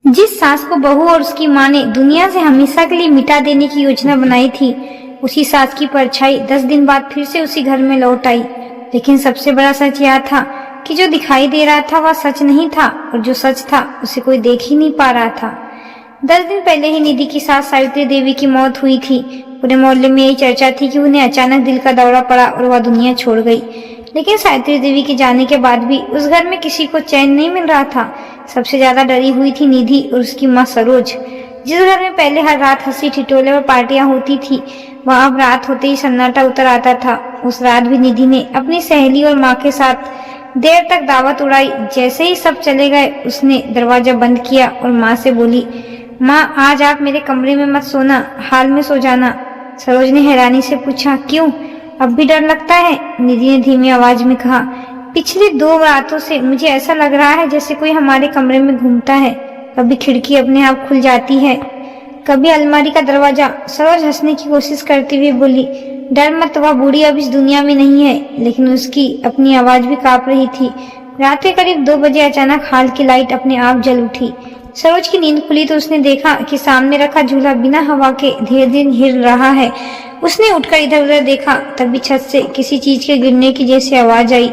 जिस सास को बहू और उसकी माँ ने दुनिया से हमेशा के लिए मिटा देने की योजना बनाई थी, उसी सास की परछाई 10 दिन बाद फिर से उसी घर में लौट आई। लेकिन सबसे बड़ा सच यह था कि जो दिखाई दे रहा था वह सच नहीं था और जो सच था उसे कोई देख ही नहीं पा रहा था। 10 दिन पहले ही निधि की सास सावित्री देवी की मौत हुई थी। पूरे मोहल्ले में यही चर्चा थी कि उन्हें अचानक दिल का दौरा पड़ा और वह दुनिया छोड़ गई। लेकिन सावित्री देवी के जाने के बाद भी उस घर में किसी को चैन नहीं मिल रहा था। सबसे ज्यादा डरी हुई थी निधि और उसकी माँ सरोज। जिस घर में पहले हर रात हंसी ठिठोले और पार्टियां होती थी, वहां अब रात होते ही सन्नाटा उतर आता था। उस रात भी निधि ने अपनी सहेली और माँ के साथ देर तक दावत उड़ाई। जैसे ही सब चले गए, उसने दरवाजा बंद किया और माँ से बोली, माँ आज आप मेरे कमरे में मत सोना, हाल में सो जाना। सरोज ने हैरानी से पूछा, क्यों, अब भी डर लगता है? निधि ने धीमी आवाज में कहा, पिछली 2 रातों से मुझे ऐसा लग रहा है जैसे कोई हमारे कमरे में घूमता है। कभी खिड़की अपने आप खुल जाती है, कभी अलमारी का दरवाजा। सरोज हंसने की कोशिश करती हुई बोली, डर मत, वह बूढ़ी अब इस दुनिया में नहीं है। लेकिन उसकी अपनी आवाज भी कांप रही थी। रात के करीब 2 बजे अचानक हॉल की लाइट अपने आप जल उठी। सरोज की नींद खुली तो उसने देखा कि सामने रखा झूला बिना हवा के धीरे धीरे हिल रहा है। उसने उठकर इधर उधर देखा, तभी छत से किसी चीज के गिरने की जैसी आवाज आई।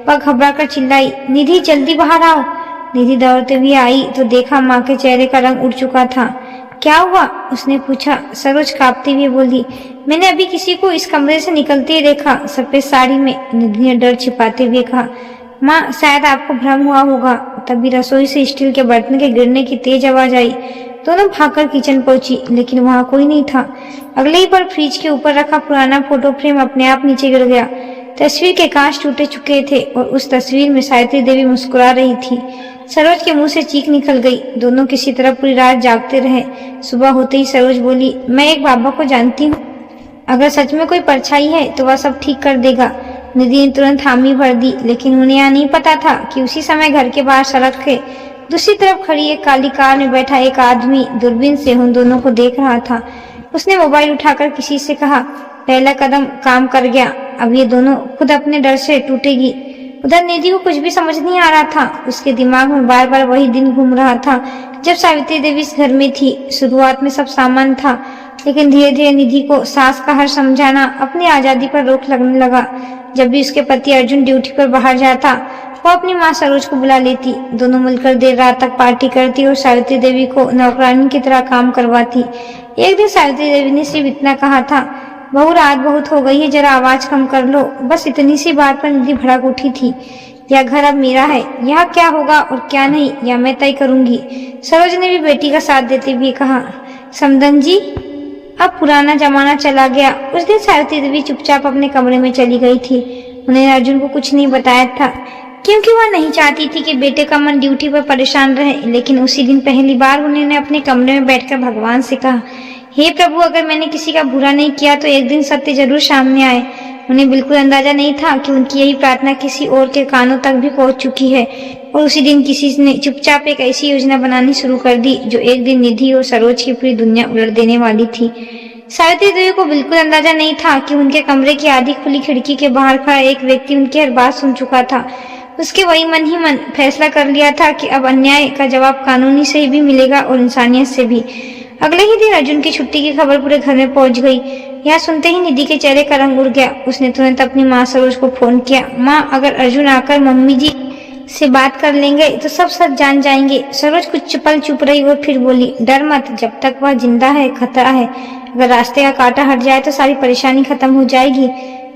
वह घबरा कर चिल्लाई, निधि जल्दी बाहर आओ। निधि दौड़ते हुए आई तो देखा माँ के चेहरे का रंग उड़ चुका था। क्या हुआ, उसने पूछा। सरोज कांपती हुई बोली, मैंने अभी किसी को इस कमरे से निकलते ही देखा, सफेद साड़ी में। निधि ने डर छिपाते हुए कहा, माँ शायद आपको भ्रम हुआ होगा। तभी रसोई से स्टील के बर्तन के गिरने की तेज आवाज आई। दोनों भागकर किचन पहुंची, लेकिन वहां कोई नहीं था। अगले ही पल फ्रिज के ऊपर रखा पुराना फोटो फ्रेम अपने आप नीचे गिर गया। तस्वीर के कांच टूटे चुके थे और उस तस्वीर में सावित्री देवी मुस्कुरा रही थी। सरोज के मुंह से चीख निकल गई। दोनों किसी तरह पूरी रात जागते रहे। सुबह होते ही सरोज बोली, मैं एक बाबा को जानती हूँ, अगर सच में कोई परछाई है तो वह सब ठीक कर देगा। निधि ने तुरंत हामी भर दी, लेकिन उन्हें यह नहीं पता था कि उसी समय घर के बाहर सड़क के दूसरी तरफ खड़ी एक काली कार में बैठा एक आदमी दूरबीन से उन दोनों को देख रहा था। उसने मोबाइल उठाकर किसी से कहा, पहला कदम काम कर गया, अब ये दोनों खुद अपने डर से टूटेगी। उधर निधि को कुछ भी समझ नहीं आ रहा था। उसके दिमाग में बार बार वही दिन घूम रहा था जब सावित्री देवी इस घर में थी। शुरुआत में सब सामान था, लेकिन धीरे धीरे निधि को सास का हर समझाना अपनी आजादी पर रोक लगने लगा। जब भी उसके पति अर्जुन ड्यूटी पर बाहर जाता, वो अपनी माँ सरोज को बुला लेती। दोनों मिलकर देर रात तक पार्टी करती और सावित्री देवी को नौकरानी की तरह काम करवाती। एक दिन सावित्री देवी ने सिर्फ इतना कहा था, बहू रात बहुत हो गई है, जरा आवाज कम कर लो। बस इतनी सी बात पर निधि भड़क उठी थी। यह घर अब मेरा है, यहाँ क्या होगा और क्या नहीं यह मैं तय करूंगी। सरोज ने भी बेटी का साथ देते हुए कहा, समदन जी अब पुराना जमाना चला गया। उस दिन सावित्री देवी चुपचाप अपने कमरे में चली गई थी। उन्हें अर्जुन को कुछ नहीं बताया था, क्योंकि वह नहीं चाहती थी कि बेटे का मन ड्यूटी पर परेशान रहे। लेकिन उसी दिन पहली बार उन्होंने अपने कमरे में बैठकर भगवान से कहा, हे प्रभु, अगर मैंने किसी का बुरा नहीं किया तो एक दिन सत्य जरूर सामने आए। उन्हें बिल्कुल अंदाजा नहीं था कि उनकी यही प्रार्थना किसी और के कानों तक भी पहुंच चुकी है। और उसी दिन किसी ने चुपचाप एक ऐसी योजना बनानी शुरू कर दी जो एक दिन निधि और सरोज की पूरी दुनिया उलट देने वाली थी। सावित्री देवी को बिल्कुल अंदाजा नहीं था कि उनके कमरे की आधी खुली खिड़की के बाहर खड़ा एक व्यक्ति उनकी हर बात सुन चुका था। उसके वही मन ही मन फैसला कर लिया था कि अब अन्याय का जवाब कानूनी से भी मिलेगा और इंसानियत से भी। अगले ही दिन अर्जुन की छुट्टी की खबर पूरे घर में पहुंच गई। यह सुनते ही निधि के चेहरे का रंग उड़ गया। उसने तुरंत अपनी माँ सरोज को फोन किया, माँ अगर अर्जुन आकर मम्मी जी से बात कर लेंगे तो सब सच जान जाएंगे। सरोज कुछ पल चुप रही और फिर बोली, डर मत, जब तक वह जिंदा है खतरा है, अगर रास्ते का कांटा हट जाए तो सारी परेशानी खत्म हो जाएगी।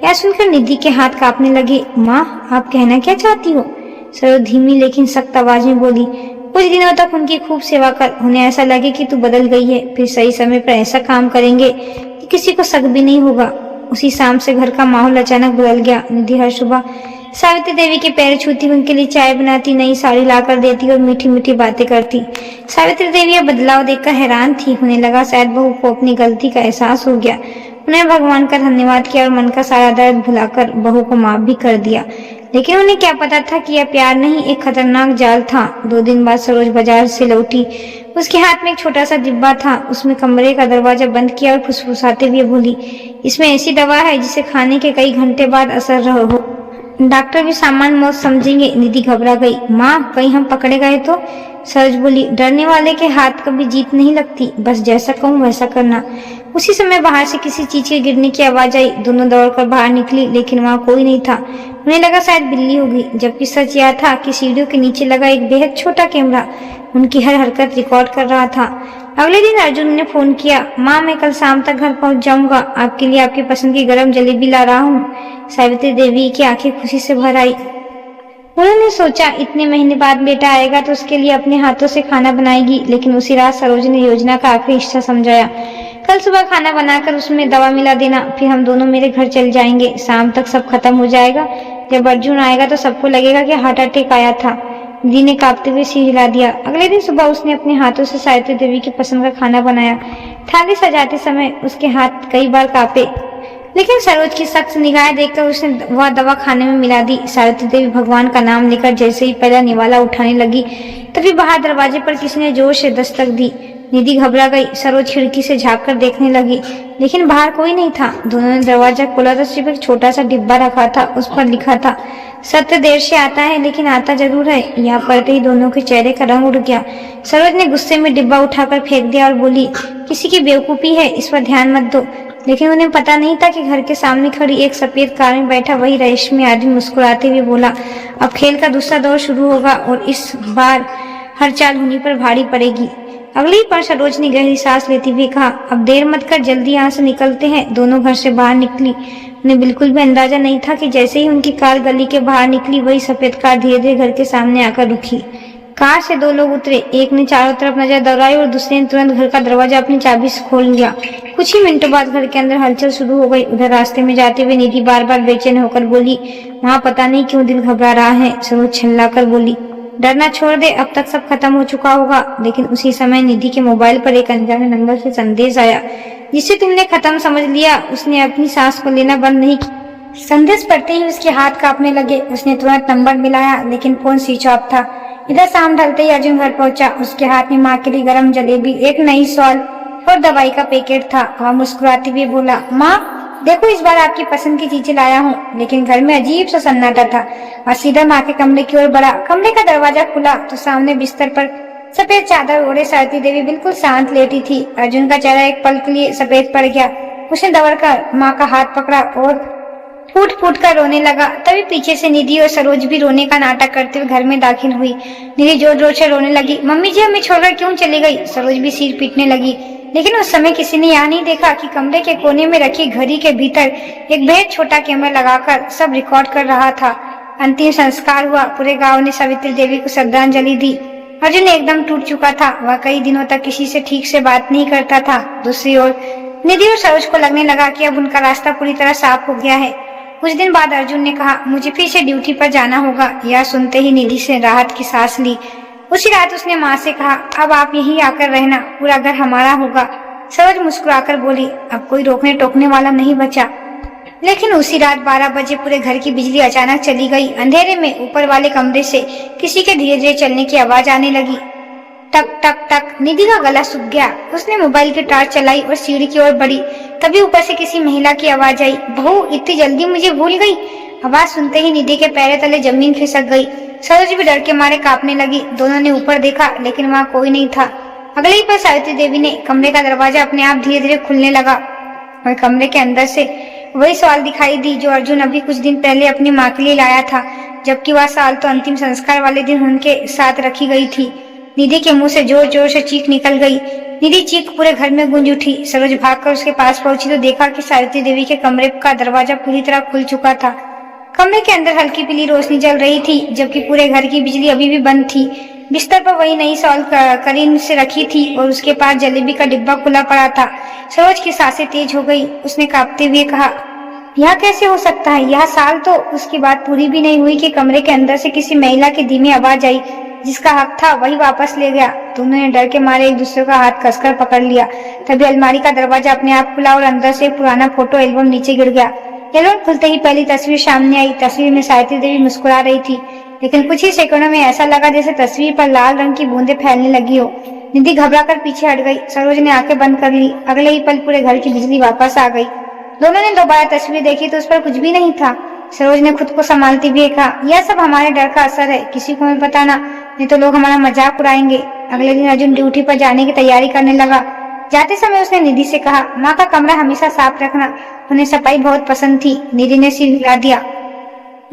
यह सुनकर निधि के हाथ कांपने लगे। माँ आप कहना क्या चाहती हो? सरोज धीमी लेकिन सख्त आवाज में बोली, कुछ दिनों तक उनकी खूब सेवा कर, उन्हें ऐसा लगे कि तू बदल गई है, फिर सही समय पर ऐसा काम करेंगे कि किसी को शक भी नहीं होगा। उसी शाम से घर का माहौल अचानक बदल गया। निधि हर सुबह सावित्री देवी के पैर छूती, उनके लिए चाय बनाती, नई साड़ी लाकर देती और मीठी मीठी बातें करती। सावित्री देवी यह बदलाव देखकर हैरान थी। उन्हें लगा शायद बहू को अपनी गलती का एहसास हो गया। उन्हें भगवान का धन्यवाद किया और मन का सारा दर्द भुलाकर बहू को माफ भी कर दिया। लेकिन उन्हें क्या पता था कि यह प्यार नहीं, एक खतरनाक जाल था। 2 दिन बाद सरोज बाजार से लौटी। उसके हाथ में एक छोटा सा डिब्बा था। उसमें कमरे का दरवाजा बंद किया और फुसफुसाते हुए बोली, इसमें ऐसी दवा है जिसे खाने के कई घंटे बाद असर हो। डॉक्टर भी सामान्य मौत समझेंगे। निधि घबरा गई, माँ कहीं हम पकड़े गए तो? सरोज बोली, डरने वाले के हाथ कभी जीत नहीं लगती, बस जैसा कहूँ वैसा करना। उसी समय बाहर से किसी चीज के गिरने की आवाज आई। दोनों दौड़कर बाहर निकली, लेकिन वहाँ कोई नहीं था। उन्हें लगा शायद बिल्ली होगी, जबकि सच यह था कि सीढ़ियों के नीचे लगा एक बेहद छोटा कैमरा उनकी हर हरकत रिकॉर्ड कर रहा था। अगले दिन अर्जुन ने फोन किया, माँ मैं कल शाम तक घर पहुंच जाऊंगा, आपके लिए आपकी पसंद की गर्म जलेबी ला रहा हूँ। सावित्री देवी की आंखें खुशी से भर आई। उन्होंने सोचा इतने महीने बाद बेटा आएगा तो उसके लिए अपने हाथों से खाना बनाएगी, लेकिन उसी रात सरोज ने योजना का आखिरी हिस्सा समझाया। कल सुबह खाना बनाकर उसमें दवा मिला देना, फिर हम दोनों मेरे घर चल जाएंगे। शाम तक सब खत्म हो जाएगा। जब अर्जुन आएगा तो सबको लगेगा कि हार्ट अटैक आया था। निधि ने कांपते हुए सिर हिला दिया। अगले दिन सुबह उसने अपने हाथों से सावित्री देवी की पसंद का खाना बनाया। थाली सजाते समय उसके हाथ कई बार कांपे, लेकिन सरोज की सख्त निगाहें देखकर उसने वह दवा खाने में मिला दी। सावित्री देवी भगवान का नाम लेकर जैसे ही पहला निवाला उठाने लगी, तभी बाहर दरवाजे पर किसी ने जोर से दस्तक दी। निधि घबरा गई। सरोज खिड़की से झांक कर देखने लगी, लेकिन बाहर कोई नहीं था। दोनों ने दरवाजा खोला तो सिर्फ एक छोटा सा डिब्बा रखा था। उस पर लिखा था, सत्य देर से आता है लेकिन आता जरूर है। यहाँ पढ़ते ही दोनों के चेहरे का रंग उड़ गया। सरोज ने गुस्से में डिब्बा उठाकर फेंक दिया और बोली, किसी की बेवकूफी है, इस पर ध्यान मत दो। लेकिन उन्हें पता नहीं था कि घर के सामने खड़ी एक सफेद कार में बैठा वही रेशमी आदमी मुस्कुराते हुए बोला, अब खेल का दूसरा दौर शुरू होगा और इस बार हर चाल उन्हीं पर भारी पड़ेगी। अगली ही पल सरोज ने गहरी सांस लेती हुई कहा, अब देर मत कर, जल्दी यहाँ से निकलते हैं। दोनों घर से बाहर निकली। उन्हें बिल्कुल भी अंदाजा नहीं था कि जैसे ही उनकी कार गली के बाहर निकली, वही सफेद कार धीरे धीरे घर के सामने आकर रुकी। कार से दो लोग उतरे। एक ने चारों तरफ नजर दौड़ाई और दूसरे ने तुरंत घर का दरवाजा अपनी चाबी से खोल लिया। कुछ ही मिनटों बाद घर के अंदर हलचल शुरू हो गई। उधर रास्ते में जाते हुए निधि बार बार बेचैन होकर बोली, वहाँ पता नहीं क्यों दिल घबरा रहा है। सरोज चिल्लाकर बोली, डरना छोड़ दे, अब तक सब खत्म हो चुका होगा। लेकिन उसी समय निधि के मोबाइल पर एक अनजाने नंबर से संदेश आया, जिसे तुमने खत्म समझ लिया। उसने अपनी सांस को लेना बंद नहीं किया। संदेश पढ़ते ही उसके हाथ कांपने लगे। उसने तुरंत नंबर मिलाया, लेकिन फोन स्विच ऑफ था। इधर शाम ढलते ही अर्जुन घर पहुंचा। उसके हाथ में माँ के लिए गर्म जलेबी, एक नई शॉल और दवाई का पैकेट था। वह मुस्कुराते हुए बोला, माँ देखो इस बार आपकी पसंद की चीजें लाया हूँ। लेकिन घर में अजीब सा सन्नाटा था और सीधा माँ के कमरे की ओर बढ़ा। कमरे का दरवाजा खुला तो सामने बिस्तर पर सफेद चादर ओढ़े सावित्री देवी बिल्कुल शांत लेटी थी। अर्जुन का चेहरा एक पल के लिए सफेद पड़ गया। उसने दौड़कर माँ का हाथ पकड़ा और फूट फूट कर रोने लगा। तभी पीछे से निधि और सरोज भी रोने का नाटक करते हुए घर में दाखिल हुई। निधि जोर जोर से रोने लगी, मम्मी जी हमें छोड़कर क्यों चली गई। सरोज भी सिर पीटने लगी। लेकिन उस समय किसी ने यह नहीं देखा कि कमरे के कोने में रखी घड़ी के भीतर एक बेहद छोटा कैमरा लगाकर सब रिकॉर्ड कर रहा था। अंतिम संस्कार हुआ। पूरे गांव ने सावित्री देवी को श्रद्धांजलि दी। अर्जुन एकदम टूट चुका था। वह कई दिनों तक किसी से ठीक से बात नहीं करता था। दूसरी ओर निधि और सरोज को लगने लगा कि अब उनका रास्ता पूरी तरह साफ हो गया है। कुछ दिन बाद अर्जुन ने कहा, मुझे फिर से ड्यूटी पर जाना होगा। यह सुनते ही निधि से राहत की सांस ली। उसी रात उसने माँ से कहा, अब आप यहीं आकर रहना, पूरा घर हमारा होगा। सरोज मुस्कुराकर बोली, अब कोई रोकने टोकने वाला नहीं बचा। लेकिन उसी रात 12 बजे पूरे घर की बिजली अचानक चली गई। अंधेरे में ऊपर वाले कमरे से किसी के धीरे धीरे चलने की आवाज आने लगी। टक टक टक। निधि का गला सूख गया। उसने मोबाइल की टॉर्च चलाई और सीढ़ी की ओर बढ़ी। तभी ऊपर से किसी महिला की आवाज आई, बहू इतनी जल्दी मुझे भूल गई। आवाज सुनते ही निधि के पैरों तले जमीन खिसक गई। सरोज भी डर के मारे कांपने लगी। दोनों ने ऊपर देखा, लेकिन वहाँ कोई नहीं था। अगले ही पल सावित्री देवी ने कमरे का दरवाजा अपने आप धीरे धीरे खुलने लगा और कमरे के अंदर से वही सवाल दिखाई दी जो अर्जुन अभी कुछ दिन पहले अपनी माँ के लिए लाया था, जबकि वह साल तो अंतिम संस्कार वाले दिन उनके साथ रखी गई थी। निधि के मुंह से जोर जोर से चीख निकल गई। निधि चीख पूरे घर में गूंज उठी। सरोज भागकर उसके पास पहुंची तो देखा कि सावित्री देवी के कमरे का दरवाजा पूरी तरह खुल चुका था। कमरे के अंदर हल्की पीली रोशनी जल रही थी, जबकि पूरे घर की बिजली अभी भी बंद थी। बिस्तर पर वही नई शॉल करीन से रखी थी और उसके पास जलेबी का डिब्बा खुला पड़ा था। सरोज की सांसें तेज हो गई। उसने कांपते हुए कहा, यह कैसे हो सकता है। यह साल तो उसकी बात पूरी भी नहीं हुई कि कमरे के अंदर से किसी महिला की धीमी आवाज आई, जिसका हक था वही वापस ले गया। दोनों ने डर के मारे एक दूसरे का हाथ कसकर पकड़ लिया। तभी अलमारी का दरवाजा अपने आप खुला और अंदर से एक पुराना फोटो एल्बम नीचे गिर गया। एल्बम खुलते ही पहली तस्वीर सामने आई। तस्वीर में सावित्री देवी मुस्कुरा रही थी, लेकिन कुछ ही सेकंडों में ऐसा लगा जैसे तस्वीर पर लाल रंग की बूंदें फैलने लगी हो। निधि घबराकर पीछे हट गई। सरोज ने आंखें बंद कर ली। अगले ही पल पूरे घर की बिजली वापस आ गई। दोनों ने दोबारा तस्वीर देखी तो उस पर कुछ भी नहीं था। सरोज ने खुद को संभालते हुए कहा, यह सब हमारे डर का असर है, किसी को मत बताना, नहीं तो लोग हमारा मजाक उड़ाएंगे। अगले दिन अर्जुन ड्यूटी पर जाने की तैयारी करने लगा। जाते समय उसने निधि से कहा, माँ का कमरा हमेशा साफ रखना, उन्हें सफाई बहुत पसंद थी। निधि ने सिर हिला दिया,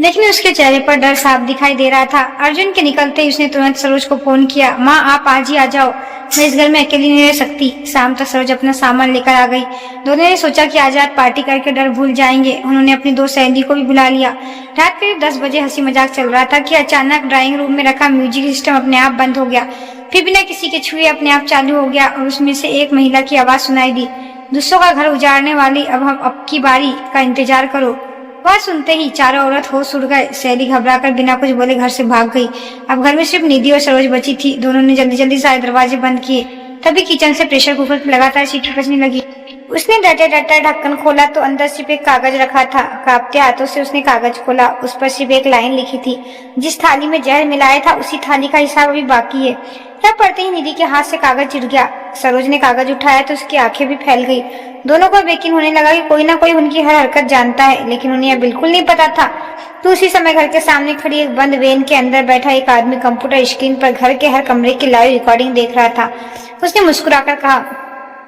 लेकिन उसके चेहरे पर डर साफ दिखाई दे रहा था। अर्जुन के निकलते ही उसने तुरंत सरोज को फोन किया, माँ आप आज ही आ जाओ, मैं इस घर में अकेली नहीं रह सकती। शाम तक सरोज अपना सामान लेकर आ गई। दोनों ने सोचा कि आज रात पार्टी करके डर भूल जाएंगे। उन्होंने अपनी दो सहेली को भी बुला लिया। रात करीब 10 बजे हंसी मजाक चल रहा था कि अचानक ड्राइंग रूम में रखा म्यूजिक सिस्टम अपने आप बंद हो गया, फिर बिना किसी के छुए अपने आप चालू हो गया और उसमें से एक महिला की आवाज सुनाई दी, दूसरों का घर उजाड़ने वाली, अब की बारी का इंतजार करो। वह सुनते ही चारों औरत होश उड़ गए। सहेली घबराकर बिना कुछ बोले घर से भाग गई। अब घर में सिर्फ निधि और सरोज बची थी। दोनों ने जल्दी जल्दी सारे दरवाजे बंद किए। तभी किचन से प्रेशर कुकर की लगातार सीटी बजने लगी। उसने डटे डटे ढक्कन खोला तो अंदर सिर्फ एक कागज रखा था। कांपते हाथों से उसने कागज खोला। उस पर सिर्फ एक लाइन लिखी थी, जिस थाली में जहर मिलाया था उसी थाली का हिसाब अभी बाकी है। तब पढ़ते ही निधि के हाथ से कागज चिढ़ गया। सरोज ने कागज उठाया तो उसकी आंखें भी फैल गई। दोनों को यकीन होने लगा कि कोई ना कोई उनकी हर हरकत जानता है, लेकिन उन्हें यह बिल्कुल नहीं पता था। तो उसी समय घर के सामने खड़ी एक बंद वैन के अंदर बैठा एक आदमी कंप्यूटर स्क्रीन पर घर के हर कमरे की लाइव रिकॉर्डिंग देख रहा था। उसने मुस्कुराकर कहा,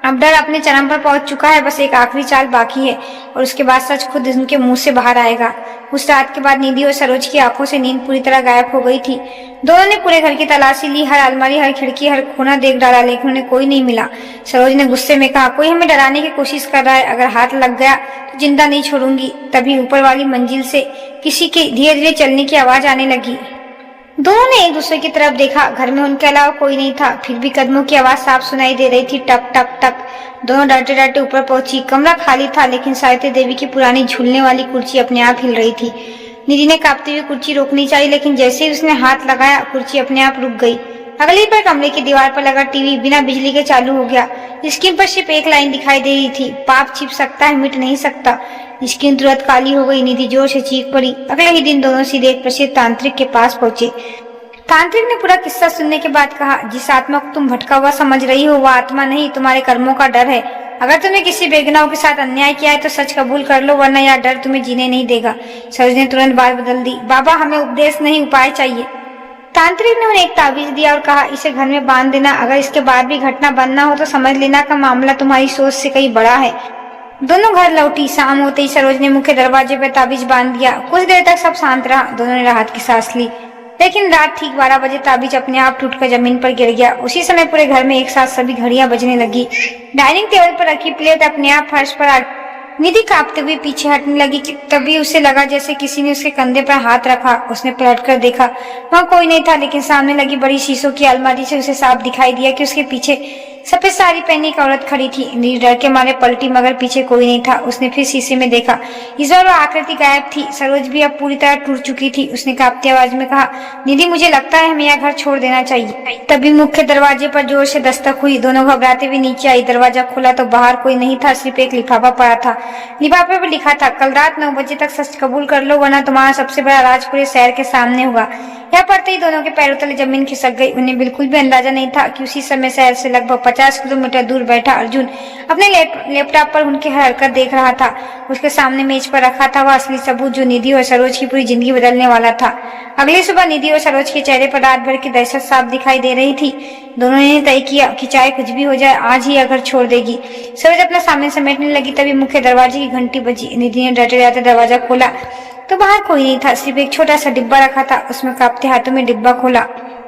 अब डर अपने चरम पर पहुंच चुका है, बस एक आखिरी चाल बाकी है और उसके बाद सच खुद उनके मुंह से बाहर आएगा। उस रात के बाद निधि और सरोज की आंखों से नींद पूरी तरह गायब हो गई थी। दोनों ने पूरे घर की तलाशी ली, हर अलमारी, हर खिड़की, हर कोना देख डाला, लेकिन उन्हें कोई नहीं मिला। सरोज ने गुस्से में कहा, कोई हमें डराने की कोशिश कर रहा है, अगर हाथ लग गया तो जिंदा नहीं छोड़ूंगी। तभी ऊपर वाली मंजिल से किसी के धीरे धीरे चलने की आवाज आने लगी। दोनों ने एक दूसरे की तरफ देखा। घर में उनके अलावा कोई नहीं था, फिर भी कदमों की आवाज साफ सुनाई दे रही थी, टक टक टक। दोनों डरते डरते ऊपर पहुंची। कमरा खाली था, लेकिन सावित्री देवी की पुरानी झूलने वाली कुर्सी अपने आप हिल रही थी। निधि ने कांपते हुए कुर्सी रोकनी चाहिए, लेकिन जैसे ही उसने हाथ लगाया कुर्सी अपने आप रुक गई। अगली पर कमरे की दीवार पर लगा टीवी बिना बिजली के चालू हो गया। स्क्रीन पर सिर्फ एक लाइन दिखाई दे रही थी, पाप छिप सकता है मिट नहीं सकता। स्क्रीन तुरंत काली हो गई। निधि जोर से चीख पड़ी। अगले ही दिन दोनों सीधे एक प्रसिद्ध तांत्रिक के पास पहुंचे। तांत्रिक ने पूरा किस्सा सुनने के बाद कहा, जिस आत्मा को तुम भटका हुआ समझ रही हो, वह आत्मा नहीं, तुम्हारे कर्मों का डर है। अगर तुमने किसी बेगुनाह के साथ अन्याय किया है तो सच कबूल कर लो, वरना यह डर तुम्हें जीने नहीं देगा। सरोज ने तुरंत बात बदल दी, बाबा हमें उपदेश नहीं उपाय चाहिए। तांत्रिक ने उन्हें एक ताबीज दिया और कहा, इसे घर में बांध देना, अगर इसके बाद भी घटना बंद ना हो तो समझ लेना का मामला तुम्हारी सोच से कहीं बड़ा है। दोनों घर लौटी। शाम होते ही सरोज ने मुख्य दरवाजे पर ताबीज बांध दिया। कुछ देर तक सब शांत रहा। दोनों ने राहत की सांस ली, लेकिन रात ठीक 12 बजे ताबीज अपने आप टूटकर जमीन पर गिर गया। उसी समय पूरे घर में एक साथ सभी घड़ियां बजने लगी। डाइनिंग टेबल पर रखी प्लेट अपने आप फर्श पर आ। निधि कांपते हुए पीछे हटने लगी कि तभी उसे लगा जैसे किसी ने उसके कंधे पर हाथ रखा। उसने पलटकर देखा, वहाँ कोई नहीं था, लेकिन सामने लगी बड़ी शीशों की अलमारी से उसे साफ दिखाई दिया कि उसके पीछे सफेद साड़ी पहनी एक औरत खड़ी थी। निधि डर के मारे पलटी, मगर पीछे कोई नहीं था। उसने फिर शीशे में देखा। इस बार वो आकृति गायब थी। सरोज भी अब पूरी तरह टूट चुकी थी। उसने कांपती आवाज में कहा, निधि मुझे लगता है हमें यह घर छोड़ देना चाहिए। तभी मुख्य दरवाजे पर जोर से दस्तक हुई। दोनों घबराते हुए नीचे आई। दरवाजा खोला तो बाहर कोई नहीं था, सिर्फ एक लिफाफा पड़ा था। लिफाफे पर लिखा था, कल रात 9 बजे तक सच कबूल कर लो, वरना तुम्हारा सबसे बड़ा राज पूरे शहर के सामने होगा। यह पढ़ते ही दोनों के पैरों तले जमीन खिसक गई। उन्हें बिल्कुल भी अंदाजा नहीं था कि उसी समय शहर से लगभग 50 किलोमीटर दूर बैठा अर्जुन अपने लैपटॉप पर उनकी हर हरकत देख रहा था। उसके सामने मेज पर रखा था वह असली सबूत, जो निधि और सरोज की पूरी जिंदगी बदलने वाला था। अगली सुबह निधि और सरोज के चेहरे पर रात भर की दहशत साफ दिखाई दे रही थी। दोनों ने तय किया कि चाहे कुछ भी हो जाए, आज ही यह घर छोड़ देगी। सरोज अपना सामान समेटने लगी, तभी मुख्य दरवाजे की घंटी बजी। निधि ने डरते डरते दरवाजा खोला तो बाहर कोई नहीं था, सिर्फ एक छोटा सा डिब्बा रखा था। उसमें कांपते हाथों में डिब्बा खोला।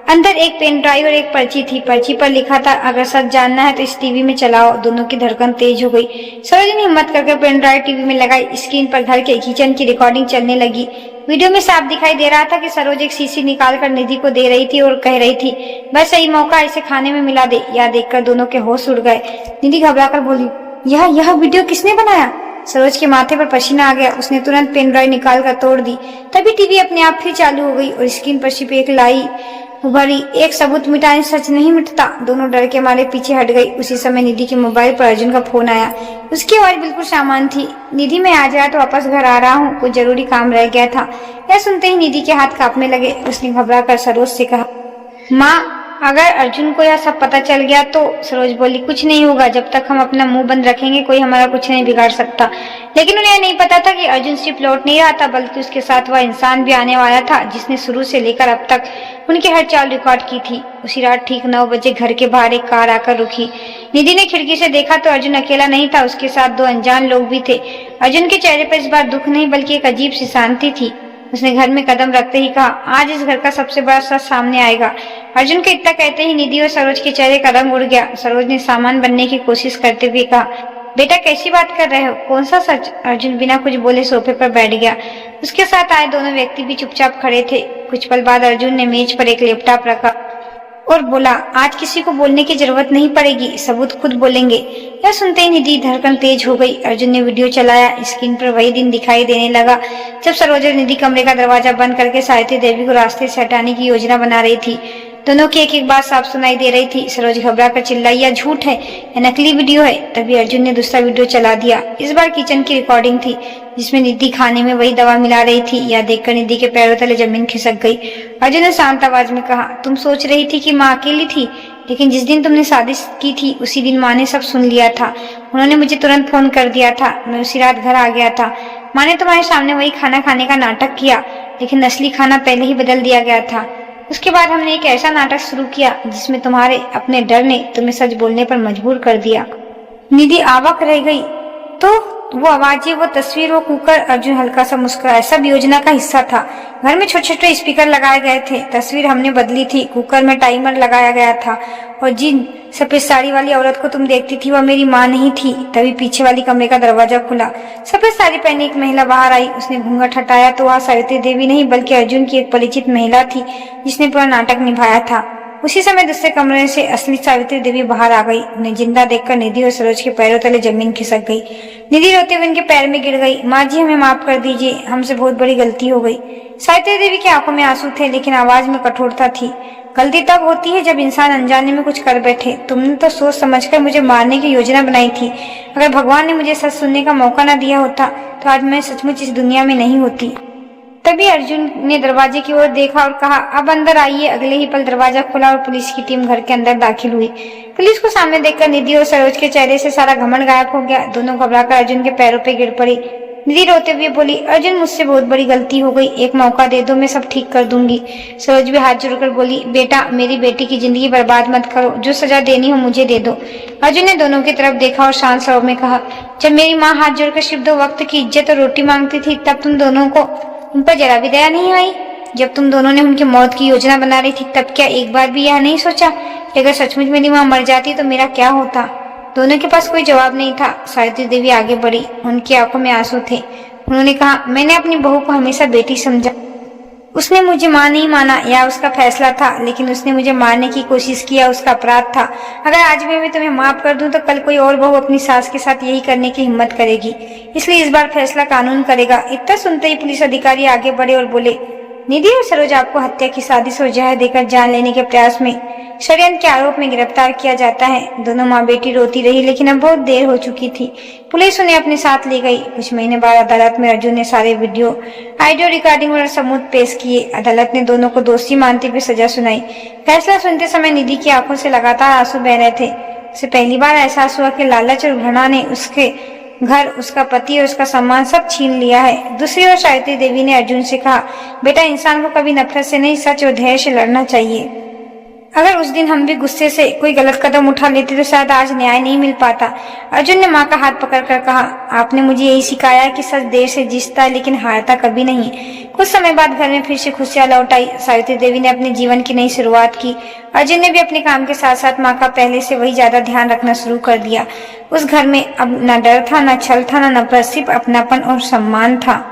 अंदर एक पेन ड्राइव और एक पर्ची थी। पर्ची पर लिखा था, अगर सच जानना है तो इस टीवी में चलाओ। दोनों की धड़कन तेज हो गई। सरोज ने हिम्मत करके पेन ड्राइव टीवी में लगाई। स्क्रीन पर घर के किचन की रिकॉर्डिंग चलने लगी। वीडियो में साफ दिखाई दे रहा था कि सरोज एक शीशी निकालकर निधि को दे रही थी और कह रही थी, बस सही मौका, इसे खाने में मिला दे। यह देखकर दोनों के होश उड़ गए। निधि घबराकर बोली, यह वीडियो किसने बनाया? सरोज के माथे पर पसीना आ गया। उसने तुरंत पेन ड्राइव निकाल कर तोड़ दी। तभी टीवी अपने आप फिर चालू हो गई और स्क्रीन पर सिर्फ एक लाई उभरी, एक सबूत मिटाने सच नहीं मिटता। दोनों डर के मारे पीछे हट गई। उसी समय निधि के मोबाइल पर अर्जुन का फोन आया। उसकी आवाज बिल्कुल सामान्य थी। निधि मैं आज रात वापस घर आ रहा हूँ, कुछ जरूरी काम रह गया था। यह सुनते ही निधि के हाथ कांपने लगे। उसने घबराकर सरोज से कहा, माँ अगर अर्जुन को यह सब पता चल गया तो सरोज बोली, कुछ नहीं होगा, जब तक हम अपना मुंह बंद रखेंगे कोई हमारा कुछ नहीं बिगाड़ सकता। लेकिन उन्हें नहीं पता था कि अर्जुन सिर्फ लौट नहीं रहा था, बल्कि उसके साथ वह इंसान भी आने वाला था जिसने शुरू से लेकर अब तक उनकी हर चाल रिकॉर्ड की थी। उसी रात ठीक 9 बजे घर के बाहर एक कार आकर रुकी। निधि ने खिड़की से देखा तो अर्जुन अकेला नहीं था, उसके साथ 2 अनजान लोग भी थे। अर्जुन के चेहरे पर इस बार दुख नहीं बल्कि एक अजीब सी शांति थी। उसने घर में कदम रखते ही कहा, आज इस घर का सबसे बड़ा सच सामने आएगा। अर्जुन के इतना कहते ही निधि और सरोज के चेहरे का रंग उड़ गया। सरोज ने सामान बनने की कोशिश करते हुए कहा, बेटा कैसी बात कर रहे हो, कौन सा सच? अर्जुन बिना कुछ बोले सोफे पर बैठ गया। उसके साथ आए दोनों व्यक्ति भी चुपचाप खड़े थे। कुछ पल बाद अर्जुन ने मेज पर एक लैपटॉप रखा और बोला, आज किसी को बोलने की जरूरत नहीं पड़ेगी, सबूत खुद बोलेंगे। यह सुनते ही निधि धड़कन तेज हो गई। अर्जुन ने वीडियो चलाया। स्क्रीन पर वही दिन दिखाई देने लगा जब सरोज और निधि कमरे का दरवाजा बंद करके सावित्री देवी को रास्ते से हटाने की योजना बना रही थी। दोनों की एक एक बात साफ सुनाई दे रही थी। सरोज घबरा कर चिल्लाई, यह झूठ है, यह नकली वीडियो है। तभी अर्जुन ने दूसरा वीडियो चला दिया। इस बार किचन की रिकॉर्डिंग थी जिसमें निधि खाने में वही दवा मिला रही थी। यह देखकर निधि के पैरों तले जमीन खिसक गई। अर्जुन ने शांत आवाज में कहा, तुम सोच रही थी कि माँ अकेली थी, लेकिन जिस दिन तुमने शादी की थी उसी दिन माँ ने सब सुन लिया था। उन्होंने मुझे तुरंत फोन कर दिया था। मैं उसी रात घर आ गया था। माँ ने तुम्हारे सामने वही खाना खाने का नाटक किया, लेकिन असली खाना पहले ही बदल दिया गया था। उसके बाद हमने एक ऐसा नाटक शुरू किया जिसमें तुम्हारे अपने डर ने तुम्हें सच बोलने पर मजबूर कर दिया। निधि आवाक रह गई। तो वो आवाजें, वो तस्वीर, वो कुकर। अर्जुन हल्का सा मुस्कुराया। सब योजना का हिस्सा था। घर में छोटे छोटे स्पीकर लगाए गए थे। तस्वीर हमने बदली थी। कुकर में टाइमर लगाया गया था। और जिन सफेद साड़ी वाली औरत को तुम देखती थी वह मेरी माँ नहीं थी। तभी पीछे वाली कमरे का दरवाजा खुला। सफेद साड़ी पहनी एक महिला बाहर आई। उसने घूंघट हटाया तो वह सावित्री देवी नहीं बल्कि अर्जुन की एक परिचित महिला थी जिसने पूरा नाटक निभाया था। उसी समय दूसरे कमरे से असली सावित्री देवी बाहर आ गई। उन्हें जिंदा देखकर निधि और सरोज के पैरों तले जमीन खिसक गई। निधि रोते हुए उनके पैर में गिर गई। माँ जी, हमें माफ कर दीजिए, हमसे बहुत बड़ी गलती हो गई। सावित्री देवी की आंखों में आंसू थे, लेकिन आवाज में कठोरता थी। गलती तब होती है जब इंसान अनजाने में कुछ कर बैठे। तुमने तो सोच समझकर मुझे मारने की योजना बनाई थी। अगर भगवान ने मुझे सच सुनने का मौका न दिया होता तो आज मैं सचमुच इस दुनिया में नहीं होती। तभी अर्जुन ने दरवाजे की ओर देखा और कहा, अब अंदर आइए। अगले ही पल दरवाजा खुला और पुलिस की टीम घर के अंदर दाखिल हुई। पुलिस को सामने देखकर निधि और सरोज के चेहरे से सारा घमंड गायब हो गया। दोनों घबराकर अर्जुन के पैरों पे गिर पड़ी। निधि रोते हुए बोली, अर्जुन, मुझसे बहुत बड़ी गलती हो गई, एक मौका दे दो, मैं सब ठीक कर दूंगी। सरोज भी हाथ जोड़कर बोली, बेटा, मेरी बेटी की जिंदगी बर्बाद मत करो, जो सजा देनी हो मुझे दे दो। अर्जुन ने दोनों की तरफ देखा और शांत स्वर में कहा, जब मेरी माँ हाथ जोड़कर सिर्फ 2 वक्त की इज्जत और रोटी मांगती थी तब तुम दोनों को उन पर जरा भी दया नहीं आई। जब तुम दोनों ने उनकी मौत की योजना बना रही थी तब क्या एक बार भी यह नहीं सोचा कि अगर सचमुच मेरी माँ मर जाती तो मेरा क्या होता? दोनों के पास कोई जवाब नहीं था। सावित्री देवी आगे बढ़ी। उनकी आंखों में आंसू थे। उन्होंने कहा, मैंने अपनी बहू को हमेशा बेटी समझा। उसने मुझे माँ नहीं माना, या उसका फैसला था, लेकिन उसने मुझे मारने की कोशिश किया, उसका अपराध था। अगर आज भी मैं तुम्हें माफ कर दूं तो कल कोई और बहू अपनी सास के साथ यही करने की हिम्मत करेगी। इसलिए इस बार फैसला कानून करेगा। इतना सुनते ही पुलिस अधिकारी आगे बढ़े और बोले, निधि और सरोज आपको हत्या की साजिश और जहर देकर जान लेने के प्रयास में षड्यंत्र के आरोप में गिरफ्तार किया जाता है। दोनों माँ बेटी रोती रही, लेकिन अब बहुत देर हो चुकी थी। पुलिस उन्हें अपने साथ ले गई। कुछ महीने बाद अदालत में अर्जुन ने सारे वीडियो, ऑडियो रिकॉर्डिंग और सबूत पेश किए। अदालत ने दोनों को दोषी मानते हुए सजा सुनाई। फैसला सुनते समय निधि की आंखों से लगातार आंसू बह रहे थे। उसे पहली बार एहसास हुआ कि लालच और घृणा ने उसके घर, उसका पति और उसका सम्मान सब छीन लिया है। दूसरी ओर सावित्री देवी ने अर्जुन से कहा, बेटा, इंसान को कभी नफरत से नहीं, सच और धैर्य से लड़ना चाहिए। अगर उस दिन हम भी गुस्से से कोई गलत कदम उठा लेते तो शायद आज न्याय नहीं मिल पाता। अर्जुन ने माँ का हाथ पकड़कर कहा, आपने मुझे यही सिखाया कि सच देर से जीतता है लेकिन हारता कभी नहीं। कुछ समय बाद घर में फिर से खुशियां लौट आई। सावित्री देवी ने अपने जीवन की नई शुरुआत की। अर्जुन ने भी अपने काम के साथ साथ माँ का पहले से वही ज्यादा ध्यान रखना शुरू कर दिया। उस घर में अब न डर था, न छल था, न नफरत, सिर्फ अपनापन और सम्मान था।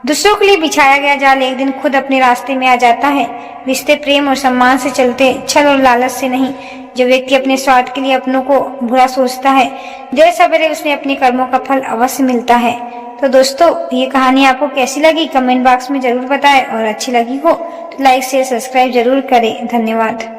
दूसरों के लिए बिछाया गया जाल एक दिन खुद अपने रास्ते में आ जाता है। रिश्ते प्रेम और सम्मान से चलते, छल और लालच से नहीं। जो व्यक्ति अपने स्वार्थ के लिए अपनों को बुरा सोचता है, देर सवेरे उसने अपने कर्मों का फल अवश्य मिलता है। तो दोस्तों, ये कहानी आपको कैसी लगी कमेंट बॉक्स में जरूर बताएं, और अच्छी लगी हो तो लाइक शेयर सब्सक्राइब जरूर करें। धन्यवाद।